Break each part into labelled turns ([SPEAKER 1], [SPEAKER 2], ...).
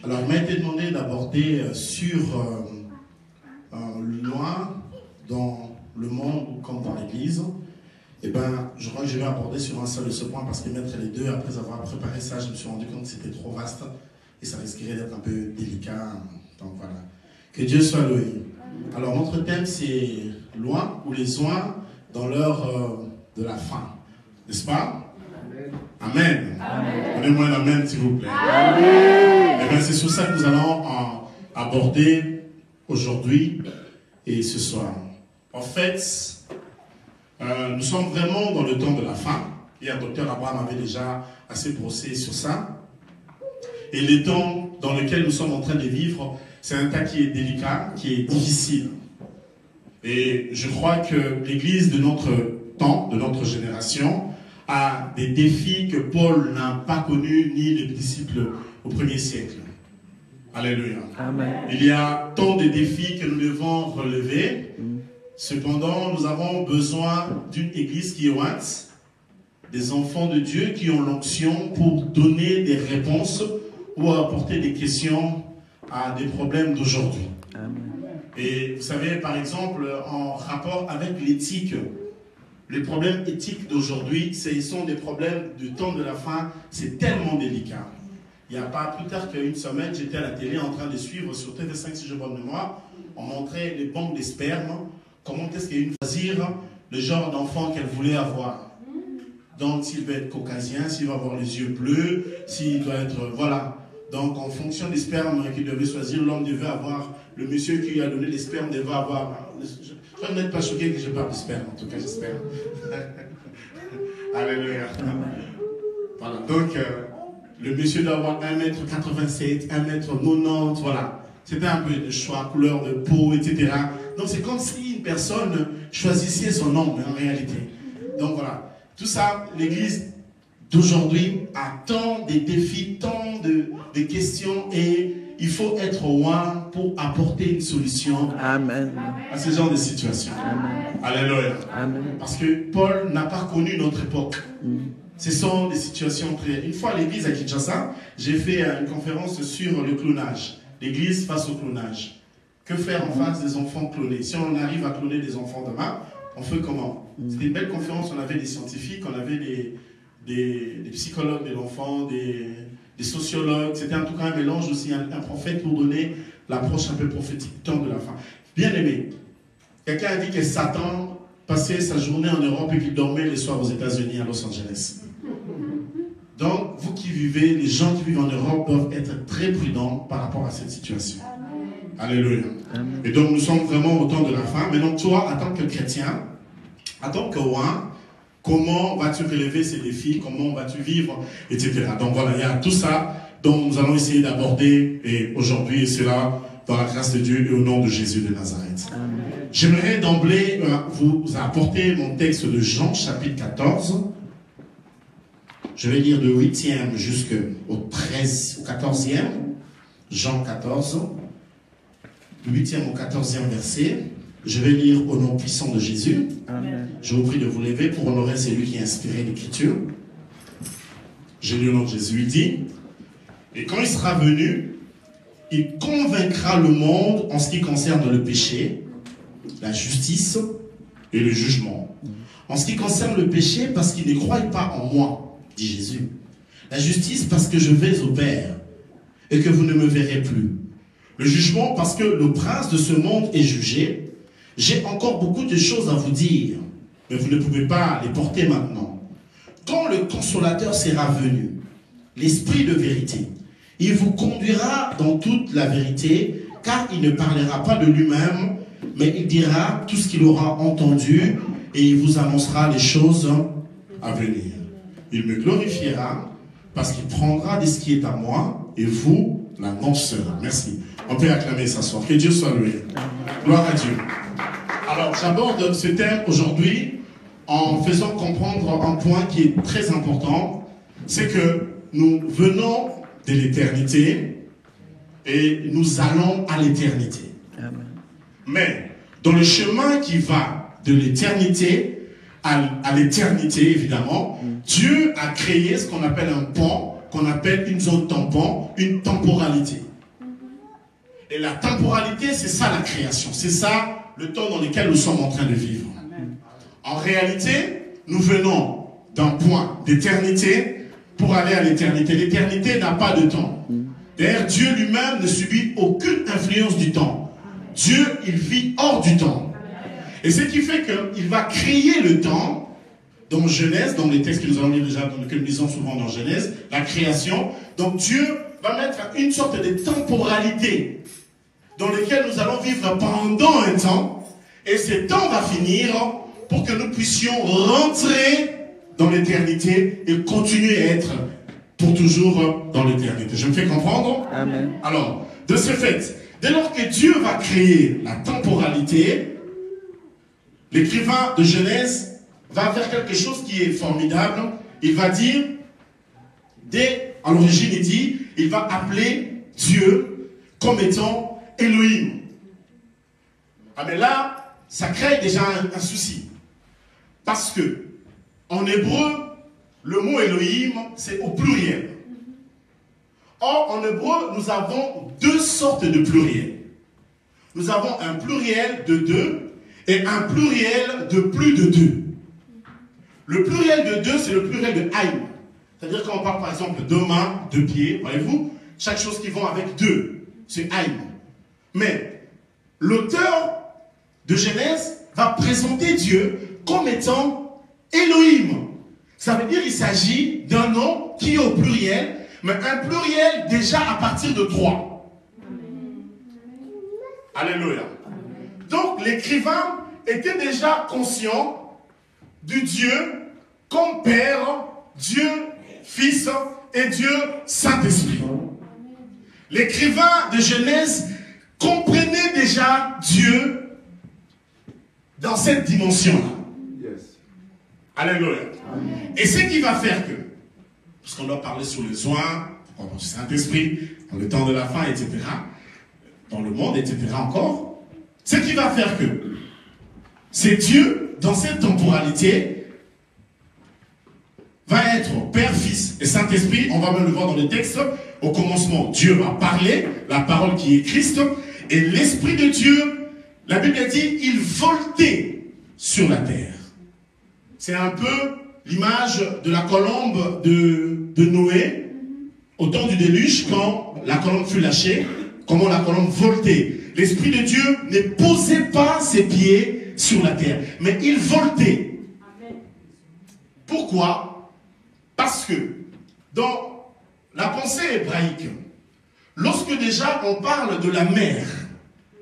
[SPEAKER 1] Alors, il m'a été demandé d'aborder sur loin dans le monde comme dans l'Église. Eh bien, je crois que je vais aborder sur un seul de ce point parce que mettre les deux, après avoir préparé ça, je me suis rendu compte que c'était trop vaste et ça risquerait d'être un peu délicat. Donc voilà. Que Dieu soit loué. Alors, notre thème, c'est loin ou les oins dans l'heure de la fin. N'est-ce pas? Amen. Donnez-moi un amen, s'il vous plaît. Amen. Eh bien, c'est sur ça que nous allons aborder aujourd'hui et ce soir. En fait, nous sommes vraiment dans le temps de la fin. Hier, Dr Abraham avait déjà assez brossé sur ça. Et les temps dans lesquels nous sommes en train de vivre, c'est un temps qui est délicat, qui est difficile. Et je crois que l'Église de notre temps, de notre génération, a des défis que Paul n'a pas connus ni les disciples au 1er siècle. Alléluia. Amen. Il y a tant de défis que nous devons relever. Cependant, nous avons besoin d'une église qui est ointe, des enfants de Dieu qui ont l'onction pour donner des réponses ou apporter des questions à des problèmes d'aujourd'hui. Et vous savez, par exemple, en rapport avec l'éthique, les problèmes éthiques d'aujourd'hui, ce sont des problèmes du temps de la fin, c'est tellement délicat. Il n'y a pas plus tard qu'une semaine, j'étais à la télé en train de suivre sur TV5, si je bonne mémoire, on montrait les banques des spermes. Comment est-ce qu'il y a une choisir le genre d'enfant qu'elle voulait avoir. Donc, s'il veut être caucasien, s'il va avoir les yeux bleus, s'il doit être... Voilà. Donc, en fonction des spermes qu'il devait choisir, l'homme devait avoir... Le monsieur qui a donné les spermes devait avoir... Je n'êtes pas choqué que je parle de sperme, en tout cas, j'espère. Alléluia. Voilà. Donc, le monsieur doit avoir 1m87, 1m90, voilà. C'était un peu de choix, couleur de peau, etc. Donc, c'est comme si une personne choisissait son homme, en réalité. Donc, voilà. Tout ça, l'Église d'aujourd'hui a tant de défis, tant de questions, et il faut être loin pour apporter une solution Amen. À ce genre de situation. Amen. Alléluia. Amen. Parce que Paul n'a pas connu notre époque. Ce sont des situations très... Une fois à l'Église à Kinshasa, j'ai fait une conférence sur le clonage. L'Église face au clonage. Que faire en face des enfants clonés? Si on arrive à cloner des enfants demain, on fait comment? C'était une belle conférence, on avait des scientifiques, on avait des psychologues de l'enfant, des sociologues. C'était en tout cas un mélange aussi, un prophète pour donner l'approche un peu prophétique du temps de la fin. Bien aimé, quelqu'un a dit que Satan passait sa journée en Europe et qu'il dormait le soir aux États-Unis, à Los Angeles. Donc, vous qui vivez, les gens qui vivent en Europe doivent être très prudents par rapport à cette situation. Alléluia. Amen. Et donc, nous sommes vraiment au temps de la fin. Maintenant, toi, en tant que chrétien, en tant que roi, comment vas-tu relever ces défis? Comment vas-tu vivre? Etc. Donc, voilà, il y a tout ça dont nous allons essayer d'aborder aujourd'hui, et cela dans la grâce de Dieu et au nom de Jésus de Nazareth. J'aimerais d'emblée vous apporter mon texte de Jean, chapitre 14. Je vais lire de 8e jusqu'au 14e. Jean 14. 8e au 14e verset. Je vais lire au nom puissant de Jésus. Amen. Je vous prie de vous lever pour honorer celui qui a inspiré l'Écriture. Je lis au nom de Jésus. Il dit: et quand il sera venu, il convaincra le monde en ce qui concerne le péché, la justice et le jugement. En ce qui concerne le péché, parce qu'il ne croit pas en moi, dit Jésus. La justice, parce que je vais au Père et que vous ne me verrez plus. Le jugement, parce que le prince de ce monde est jugé. J'ai encore beaucoup de choses à vous dire, mais vous ne pouvez pas les porter maintenant. Quand le consolateur sera venu, l'esprit de vérité, il vous conduira dans toute la vérité, car il ne parlera pas de lui-même, mais il dira tout ce qu'il aura entendu, et il vous annoncera les choses à venir. Il me glorifiera, parce qu'il prendra de ce qui est à moi, et vous l'annoncerez. Merci. On peut acclamer et s'asseoir. Que Dieu soit loué. Gloire à Dieu. Alors, j'aborde ce thème aujourd'hui en faisant comprendre un point qui est très important. C'est que nous venons de l'éternité et nous allons à l'éternité. Mais dans le chemin qui va de l'éternité à l'éternité, évidemment, Dieu a créé ce qu'on appelle un pont qu'on appelle une zone tampon, une temporalité. Et la temporalité, c'est ça la création. C'est ça le temps dans lequel nous sommes en train de vivre. En réalité, nous venons d'un point d'éternité pour aller à l'éternité. L'éternité n'a pas de temps. D'ailleurs, Dieu lui-même ne subit aucune influence du temps. Dieu, il vit hors du temps. Et ce qui fait qu'il va créer le temps. Dans Genèse, dans les textes que nous allons lire déjà, que nous lisons souvent dans Genèse, la création. Donc Dieu va mettre une sorte de temporalité dans laquelle nous allons vivre pendant un temps. Et ce temps va finir pour que nous puissions rentrer dans l'éternité et continuer à être pour toujours dans l'éternité. Je me fais comprendre?
[SPEAKER 2] Amen.
[SPEAKER 1] Alors, de ce fait, dès lors que Dieu va créer la temporalité, l'écrivain de Genèse va faire quelque chose qui est formidable. Il va dire, à l'origine, il dit, il va appeler Dieu comme étant Elohim. Ah mais là, ça crée déjà un souci. Parce que, en hébreu, le mot Elohim, c'est au pluriel. Or, en hébreu, nous avons deux sortes de pluriels. Nous avons un pluriel de deux et un pluriel de plus de deux. Le pluriel de deux, c'est le pluriel de Haïm. C'est-à-dire quand on parle par exemple de mains, de pieds, voyez-vous, chaque chose qui va avec deux, c'est Haïm. Mais l'auteur de Genèse va présenter Dieu comme étant Elohim. Ça veut dire qu'il s'agit d'un nom qui est au pluriel, mais un pluriel déjà à partir de 3. Alléluia. Donc l'écrivain était déjà conscient du Dieu comme Père, Dieu, Fils et Dieu Saint-Esprit. L'écrivain de Genèse comprenait déjà Dieu dans cette dimension-là. Alléluia. Et ce qui va faire que, parce qu'on doit parler sur les soins, du Saint-Esprit, dans le temps de la fin, etc., dans le monde, etc. encore, ce qui va faire que c'est Dieu, dans cette temporalité, va être Père, Fils et Saint-Esprit. On va même le voir dans le texte. Au commencement, Dieu va parler, la parole qui est Christ, et l'Esprit de Dieu, la Bible dit, il voltait sur la terre. C'est un peu l'image de la colombe de Noé, au temps du déluge, quand la colombe fut lâchée, comment la colombe voltait. L'Esprit de Dieu ne posait pas ses pieds sur la terre, mais il voltait. Pourquoi? Parce que dans la pensée hébraïque, lorsque déjà on parle de la mer,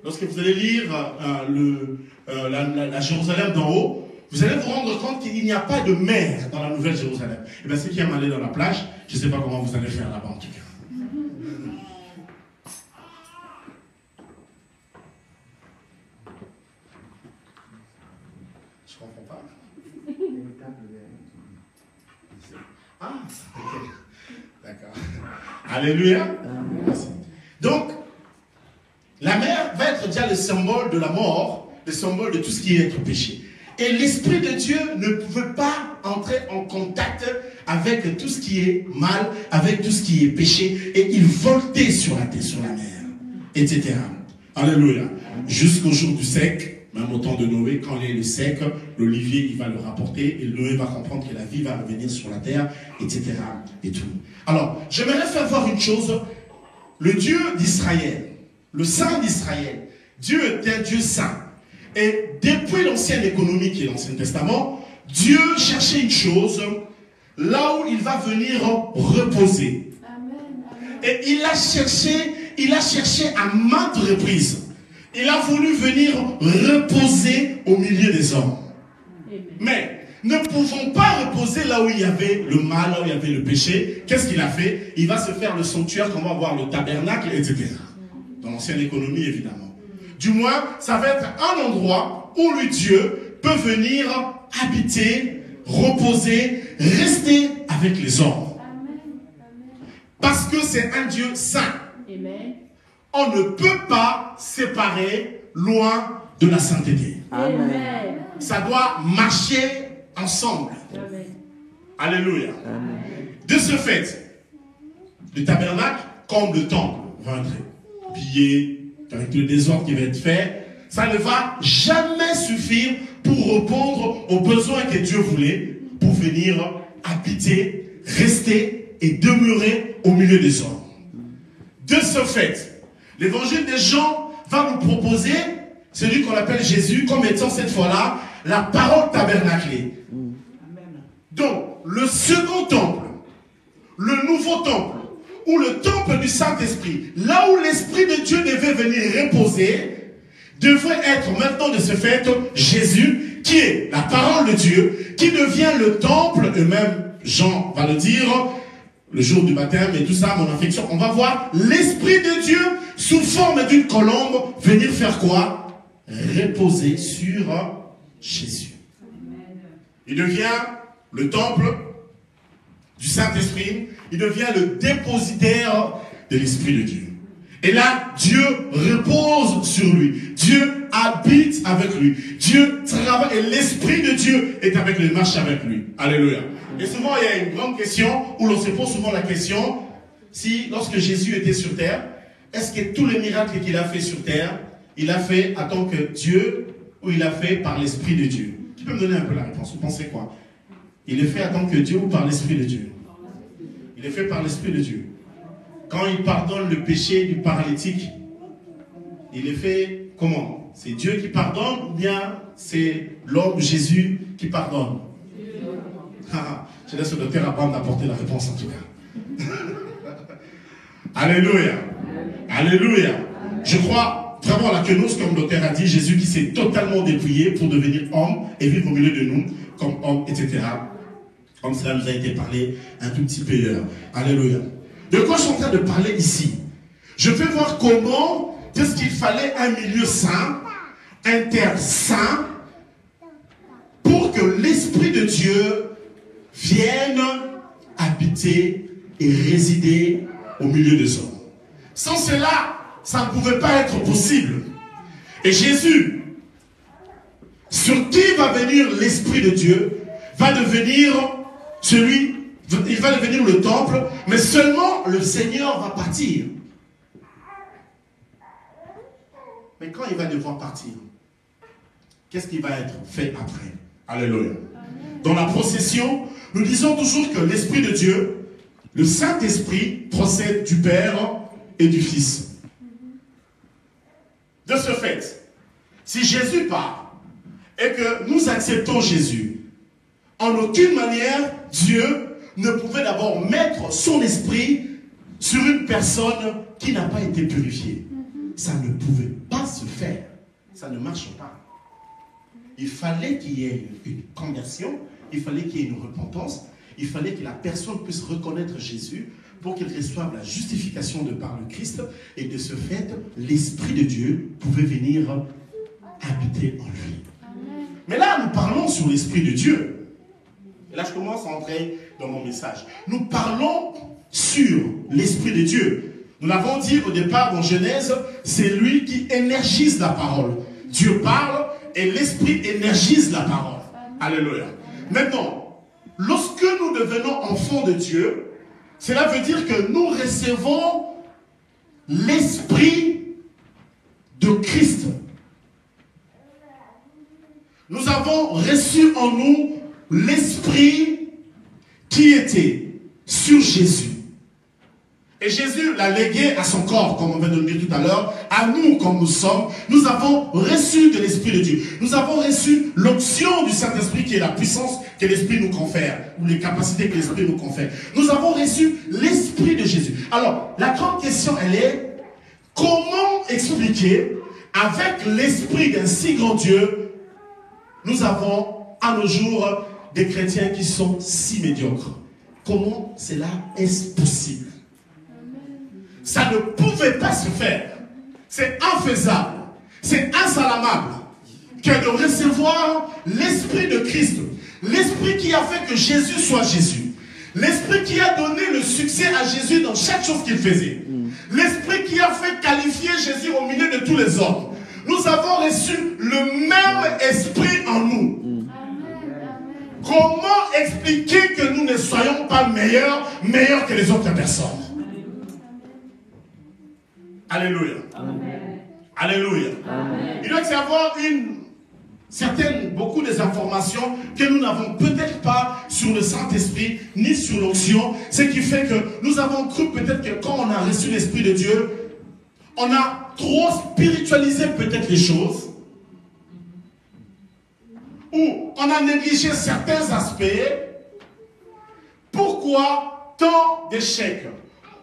[SPEAKER 1] lorsque vous allez lire la Jérusalem d'en haut, vous allez vous rendre compte qu'il n'y a pas de mer dans la Nouvelle Jérusalem. Et bien, ceux qui aiment aller dans la plage, je ne sais pas comment vous allez faire là-bas en tout cas. Je ne comprends pas. Ah, ok. D'accord. Alléluia. Merci. Donc, la mer va être déjà le symbole de la mort, le symbole de tout ce qui est être péché. Et l'Esprit de Dieu ne pouvait pas entrer en contact avec tout ce qui est mal, avec tout ce qui est péché. Et il voltait sur la terre, sur la mer, etc. Alléluia. Jusqu'au jour du sec, même au temps de Noé, quand il est le sec, l'olivier, il va le rapporter. Et Noé va comprendre que la vie va revenir sur la terre, etc. Et tout. Alors, j'aimerais faire voir une chose. Le Dieu d'Israël, le Saint d'Israël, Dieu est un Dieu saint. Et depuis l'ancienne économie qui est l'Ancien Testament, Dieu cherchait une chose, là où il va venir reposer. Amen. Et il a cherché à maintes reprises. Il a voulu venir reposer au milieu des hommes. Amen. Mais ne pouvons pas reposer là où il y avait le mal, là où il y avait le péché. Qu'est-ce qu'il a fait? Il va se faire le sanctuaire, qu'on va voir le tabernacle, etc. Dans l'ancienne économie, évidemment. Du moins, ça va être un endroit où le Dieu peut venir habiter, reposer, rester avec les hommes. Parce que c'est un Dieu saint. On ne peut pas séparer loin de la sainteté. Amen. Ça doit marcher ensemble. Amen. Alléluia. Amen. De ce fait, le tabernacle comme le temple va être pillé, avec le désordre qui va être fait, ça ne va jamais suffire pour répondre aux besoins que Dieu voulait pour venir habiter, rester et demeurer au milieu des hommes. De ce fait, l'évangile de Jean va nous proposer celui qu'on appelle Jésus comme étant cette fois-là la parole tabernaclée. Donc, le second temple, le nouveau temple, ou le temple du Saint-Esprit, là où l'Esprit de Dieu devait venir reposer, devrait être maintenant de ce fait Jésus, qui est la parole de Dieu, qui devient le temple, et même Jean va le dire, le jour du baptême et tout ça, mon affection, on va voir l'Esprit de Dieu sous forme d'une colombe venir faire quoi? Reposer sur Jésus. Il devient le temple du Saint-Esprit, il devient le dépositaire de l'Esprit de Dieu. Et là, Dieu repose sur lui. Dieu habite avec lui. Dieu travaille et l'Esprit de Dieu est avec lui, marche avec lui. Alléluia. Et souvent, il y a une grande question où l'on se pose souvent la question, si lorsque Jésus était sur terre, est-ce que tous les miracles qu'il a fait sur terre, il a fait en tant que Dieu ou il a fait par l'Esprit de Dieu? Qui peut me donner un peu la réponse? Vous pensez quoi? Il est fait en tant que Dieu ou par l'Esprit de Dieu? Il est fait par l'Esprit de Dieu. Quand il pardonne le péché du paralytique, il est fait comment? C'est Dieu qui pardonne ou bien c'est l'homme Jésus qui pardonne? Je laisse le docteur Abraham d'apporter la réponse en tout cas. Alléluia. Alléluia. Je crois vraiment là que nous, comme le docteur a dit, Jésus qui s'est totalement dépouillé pour devenir homme et vivre au milieu de nous comme homme, etc. Comme cela nous a été parlé un tout petit peu hier. Alléluia. De quoi je suis en train de parler ici? Je vais voir comment est-ce qu'il fallait un milieu saint, inter-saint, pour que l'Esprit de Dieu vienne habiter et résider au milieu des hommes. Sans cela, ça ne pouvait pas être possible. Et Jésus, sur qui va venir l'Esprit de Dieu, va devenir celui, il va devenir le temple, mais seulement le Seigneur va partir. Mais quand il va devoir partir, qu'est-ce qui va être fait après? Alléluia. Dans la procession, nous disons toujours que l'Esprit de Dieu, le Saint-Esprit, procède du Père et du Fils. De ce fait, si Jésus part et que nous acceptons Jésus, en aucune manière, Dieu ne pouvait d'abord mettre son esprit sur une personne qui n'a pas été purifiée. Ça ne pouvait pas se faire. Ça ne marche pas. Il fallait qu'il y ait une conversion, il fallait qu'il y ait une repentance, il fallait que la personne puisse reconnaître Jésus pour qu'il reçoive la justification de par le Christ, et de ce fait, l'Esprit de Dieu pouvait venir habiter en lui. Mais là, nous parlons sur l'Esprit de Dieu. Et là, je commence à entrer dans mon message. Nous parlons sur l'Esprit de Dieu. Nous l'avons dit au départ en Genèse, c'est lui qui énergise la parole. Dieu parle et l'Esprit énergise la parole. Alléluia. Maintenant, lorsque nous devenons enfants de Dieu, cela veut dire que nous recevons l'Esprit de Christ. Nous avons reçu en nous l'Esprit qui était sur Jésus. Et Jésus l'a légué à son corps, comme on vient de le dire tout à l'heure, à nous comme nous sommes. Nous avons reçu de l'Esprit de Dieu. Nous avons reçu l'onction du Saint-Esprit qui est la puissance que l'Esprit nous confère, ou les capacités que l'Esprit nous confère. Nous avons reçu l'Esprit de Jésus. Alors, la grande question, elle est, comment expliquer, avec l'Esprit d'un si grand Dieu, nous avons à nos jours des chrétiens qui sont si médiocres? Comment cela est possible? Ça ne pouvait pas se faire. C'est infaisable. C'est insalamable que de recevoir l'Esprit de Christ. L'Esprit qui a fait que Jésus soit Jésus. L'Esprit qui a donné le succès à Jésus dans chaque chose qu'il faisait. L'Esprit qui a fait qualifier Jésus au milieu de tous les hommes. Nous avons reçu le même Esprit en nous. Comment expliquer que nous ne soyons pas meilleurs que les autres personnes? Alléluia.
[SPEAKER 2] Amen.
[SPEAKER 1] Alléluia.
[SPEAKER 2] Amen.
[SPEAKER 1] Il doit y avoir beaucoup des informations que nous n'avons peut-être pas sur le Saint-Esprit, ni sur l'onction. Ce qui fait que nous avons cru peut-être que quand on a reçu l'Esprit de Dieu, on a trop spiritualisé peut-être les choses. Ou on a négligé certains aspects. Pourquoi tant d'échecs?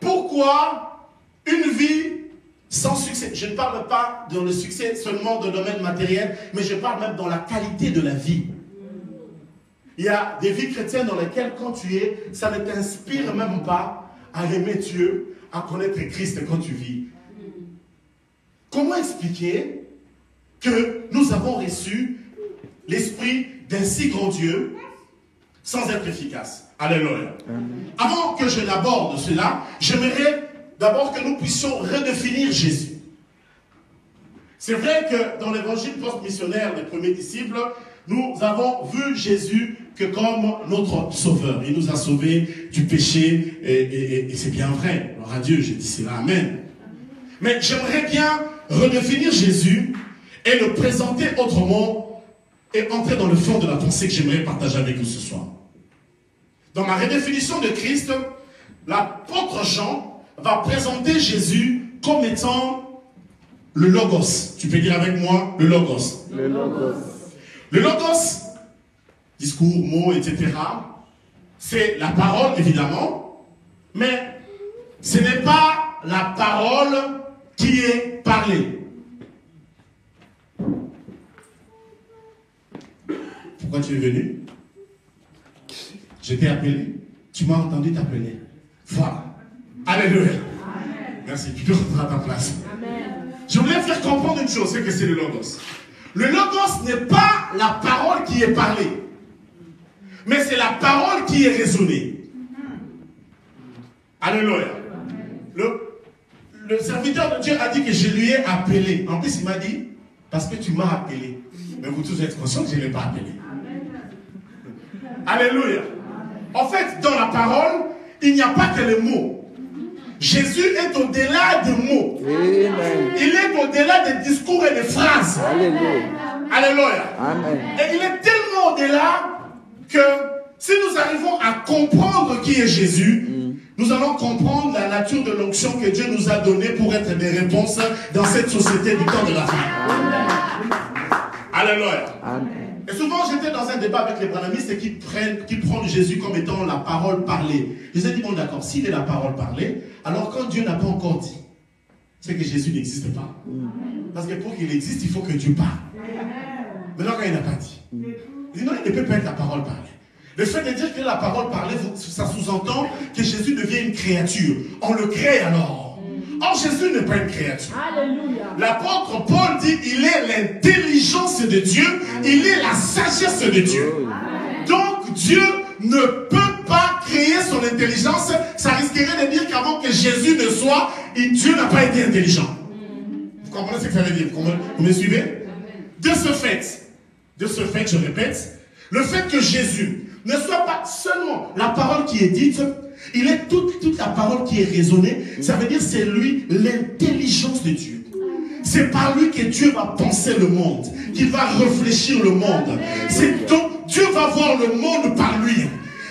[SPEAKER 1] Pourquoi une vie sans succès? Je ne parle pas dans le succès seulement de domaine matériel, mais je parle même dans la qualité de la vie. Il y a des vies chrétiennes dans lesquelles quand tu es, ça ne t'inspire même pas à aimer Dieu, à connaître Christ quand tu vis. Comment expliquer que nous avons reçu l'esprit d'un si grand Dieu sans être efficace? Alléluia. Avant que je n'aborde cela, j'aimerais d'abord que nous puissions redéfinir Jésus. C'est vrai que dans l'évangile post-missionnaire des premiers disciples, nous avons vu Jésus que comme notre sauveur. Il nous a sauvés du péché et c'est bien vrai. Alors à Dieu, j'ai dit cela, amen. Mais j'aimerais bien redéfinir Jésus et le présenter autrement et entrer dans le fond de la pensée que j'aimerais partager avec vous ce soir. Dans ma redéfinition de Christ, l'apôtre Jean va présenter Jésus comme étant le Logos. Tu peux dire avec moi le Logos.
[SPEAKER 2] Le Logos.
[SPEAKER 1] Le Logos, discours, mots, etc. C'est la parole, évidemment, mais ce n'est pas la parole qui est parlée. Pourquoi tu es venu? Je t'ai appelé. Tu m'as entendu t'appeler. Voilà. Alléluia. Amen. Merci. Tu peux rentrer à ta place. Amen. Je voulais faire comprendre une chose, c'est que c'est le Logos. Le Logos n'est pas la parole qui est parlée, mais c'est la parole qui est raisonnée. Alléluia. Le serviteur de Dieu a dit que je lui ai appelé. En plus, il m'a dit, parce que tu m'as appelé. Mais vous tous êtes conscients que je ne l'ai pas appelé. Alléluia. En fait, dans la parole, il n'y a pas que les mots. Jésus est au-delà des mots. Amen. Il est au-delà des discours et des phrases. Alléluia. Alléluia. Amen. Et il est tellement au-delà que si nous arrivons à comprendre qui est Jésus, nous allons comprendre la nature de l'onction que Dieu nous a donnée pour être des réponses dans cette société du temps de la fin. Alléluia. Amen. Et souvent, j'étais dans un débat avec les branhamistes qui prennent Jésus comme étant la parole parlée. Je les ai dit, bon d'accord, s'il est la parole parlée, alors quand Dieu n'a pas encore dit, c'est que Jésus n'existe pas. Parce que pour qu'il existe, il faut que Dieu parle. Maintenant, quand il n'a pas dit, il dit non, il ne peut pas être la parole parlée. Le fait de dire que la parole parlée, ça sous-entend que Jésus devient une créature. On le crée alors. Or, Jésus n'est pas une créature. L'apôtre Paul dit il est l'intelligence de Dieu, il est la sagesse de Dieu. Donc, Dieu ne peut pas créer son intelligence. Ça risquerait de dire qu'avant que Jésus ne soit, Dieu n'a pas été intelligent. Vous comprenez ce que ça veut dire? Vous me suivez? De ce fait, je répète, le fait que Jésus ne soit pas seulement la parole qui est dite, il est toute la parole qui est raisonnée. Ça veut dire c'est lui l'intelligence de Dieu. C'est par lui que Dieu va penser le monde, qu'il va réfléchir le monde. C'est donc Dieu va voir le monde par lui.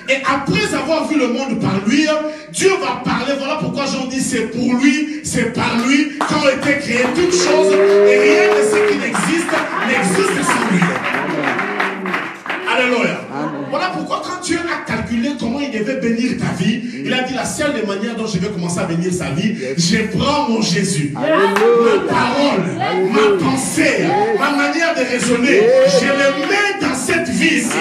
[SPEAKER 1] Et après avoir vu le monde par lui, Dieu va parler. Voilà pourquoi Jean dit c'est pour lui, c'est par lui qu'ont été créées toutes choses. Et rien de ce qui n'existe sans lui. Alléluia. Voilà pourquoi quand Dieu a calculé comment il devait bénir ta vie, il a dit la seule manière dont je vais commencer à bénir sa vie, je prends mon Jésus. Ma parole, ma pensée, ma manière de raisonner, je le mets dans cette vie-ci.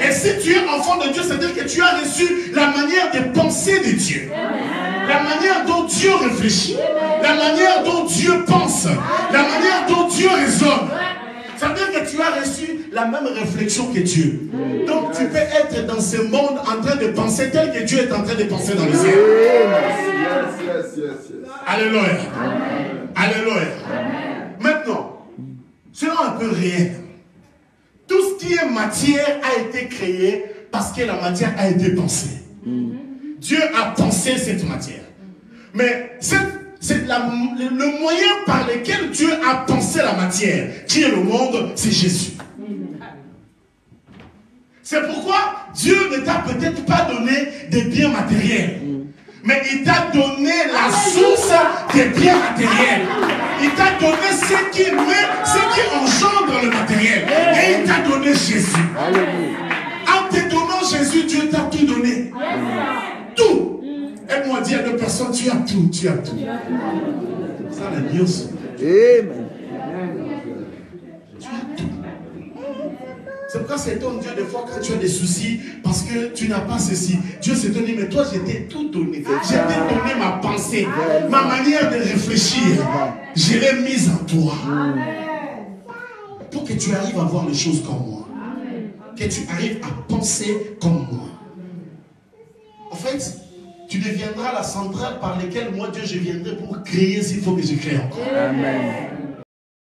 [SPEAKER 1] Et si tu es enfant de Dieu, c'est-à-dire que tu as reçu la manière de penser de Dieu. La manière dont Dieu réfléchit, la manière dont Dieu pense, la manière dont Dieu raisonne. Ça veut dire que tu as reçu la même réflexion que Dieu. Donc tu peux être dans ce monde en train de penser tel que Dieu est en train de penser dans le ciel. Alléluia. Alléluia. Maintenant, selon un peu réel, tout ce qui est matière a été créé parce que la matière a été pensée. Dieu a pensé cette matière. Mais C'est le moyen par lequel Dieu a pensé la matière, qui est le monde, c'est Jésus. C'est pourquoi Dieu ne t'a peut-être pas donné des biens matériels, mais il t'a donné la source des biens matériels. Il t'a donné ce qui engendre le matériel. Et il t'a donné Jésus. En te donnant Jésus, Dieu t'a tout donné. Tout. Aide-moi dire à deux personnes, tu as tout, tu as tout. Ça, la news. Amen. Tu as tout. C'est pourquoi c'est ton Dieu des fois quand tu as des soucis, parce que tu n'as pas ceci. Dieu s'est donné, mais toi, je t'ai tout donné. Je t'ai donné ma pensée, ma manière de réfléchir. Je l'ai mise en toi. Pour que tu arrives à voir les choses comme moi. Que tu arrives à penser comme moi. En fait, tu deviendras la centrale par laquelle moi, Dieu, je viendrai pour créer s'il faut que je crée encore. Amen.